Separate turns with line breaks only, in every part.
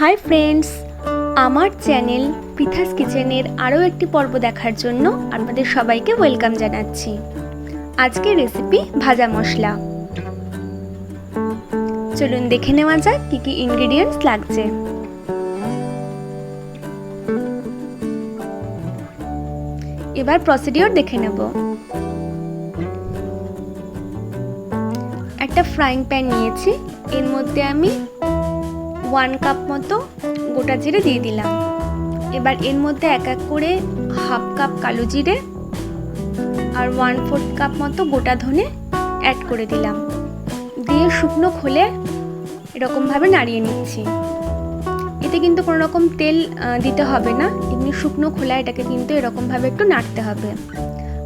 Hi friends, আমার channel Pritha's কিচেনের আরও একটি পর্ব দেখার জন্য আপনাদের সবাইকে ওয়েলকাম জানাচ্ছি। আজকের রেসিপি ভাজা মশলা। চলুন দেখে নেওয়া যাক কী কী ইনগ্রেডিয়েন্টস লাগছে। এবার প্রসিডিওর দেখে নেব। একটা ফ্রাইং প্যান নিয়েছি, এর মধ্যে আমি 1 কাপ মতো গোটা জিরে দিয়ে দিলাম। এবার এর মধ্যে এক এক করে হাফ কাপ কালো জিরে আর 1/4 কাপ মতো গোটা ধনে অ্যাড করে দিলাম। দিয়ে শুকনো খোলে এরকমভাবে নাড়িয়ে নিচ্ছি। এতে কিন্তু কোনো রকম তেল দিতে হবে না, এমনি শুকনো খোলা এটাকে কিন্তু এরকমভাবে একটু নাড়তে হবে।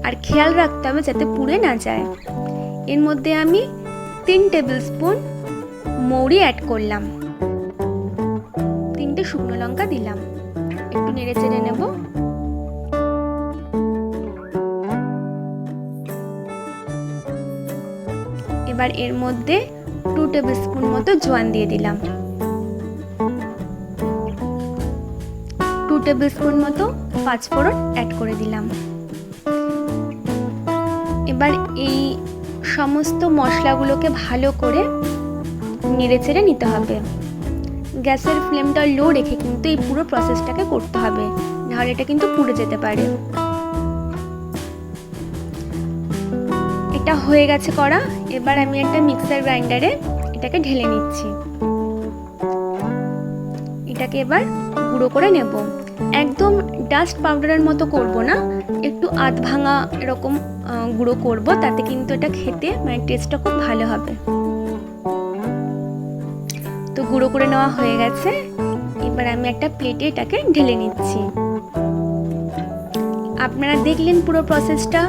আর খেয়াল রাখতে হবে যাতে পুড়ে না যায়। এর মধ্যে আমি 3 টেবিল স্পুন মৌরি অ্যাড করলাম, 3টে শুকনো লঙ্কা দিলাম, একটু নেড়ে চেড়ে নেব। এবার এর মধ্যে 2 টেবিল স্পুন মতো জোয়ান দিয়ে দিলাম, 2 টেবিল স্পুন মতো পাঁচফোড়ন অ্যাড করে দিলাম। এবার এই সমস্ত মশলাগুলোকে ভালো করে নেড়ে চেড়ে নিতে হবে। গ্যাসের ফ্লেমটা লো রেখে কিন্তু এই পুরো প্রসেসটাকে করতে হবে, নাহলে এটা কিন্তু পুড়ে যেতে পারে। এটা হয়ে গেছে করা। এবার আমি একটা মিক্সার গ্রাইন্ডারে এটাকে ঢেলে নিচ্ছি। এটাকে এবার গুঁড়ো করে নেব। একদম ডাস্ট পাউডারের মতো করব না, একটু আধ ভাঙা এরকম গুঁড়ো করব, তাতে কিন্তু এটা খেতে মানে টেস্টটা খুব ভালো হবে। তো গুঁড়ো করে নেওয়া হয়ে গেছে। এবার আমি একটা প্লেটে এটাকে ঢেলে নিচ্ছি। আপনারা দেখলেন পুরো প্রসেসটা।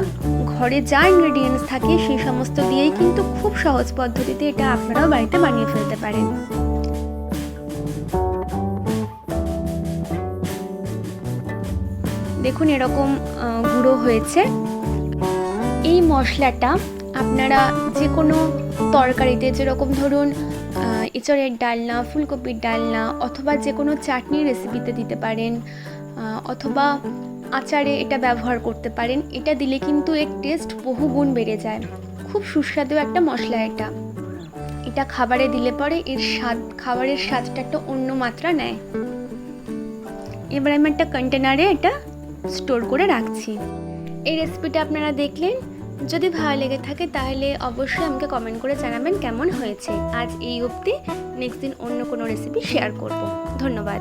ঘরে যা ইনগ্রেডিয়েন্টস থাকে সেই সমস্ত দিয়েই কিন্তু খুব সহজ পদ্ধতিতে এটা আপনারাও বাড়িতে বানিয়ে ফেলতে পারেন। দেখুন এরকম গুঁড়ো হয়েছে। এই মশলাটা আপনারা যে কোনো তরকারিতে, যেরকম ধরুন এঁচড়ের ডালনা, ফুলকপির ডালনা, অথবা যে কোনো চাটনির রেসিপিতে দিতে পারেন, অথবা আচারে এটা ব্যবহার করতে পারেন। এটা দিলে কিন্তু এর টেস্ট বহুগুণ বেড়ে যায়। খুব সুস্বাদু একটা মশলা এটা। এটা খাবারে দিলে পরে এর স্বাদ, খাবারের স্বাদটা একটা অন্য মাত্রা নেয়। এবার আমি একটা কন্টেনারে এটা স্টোর করে রাখছি। এই রেসিপিটা আপনারা দেখলেন। যদি ভালো লেগে থাকে তাহলে অবশ্যই আমাকে কমেন্ট করে জানাবেন কেমন হয়েছে। আজ এই অবধি, নেক্সট দিন অন্য কোনো রেসিপি শেয়ার করব। ধন্যবাদ।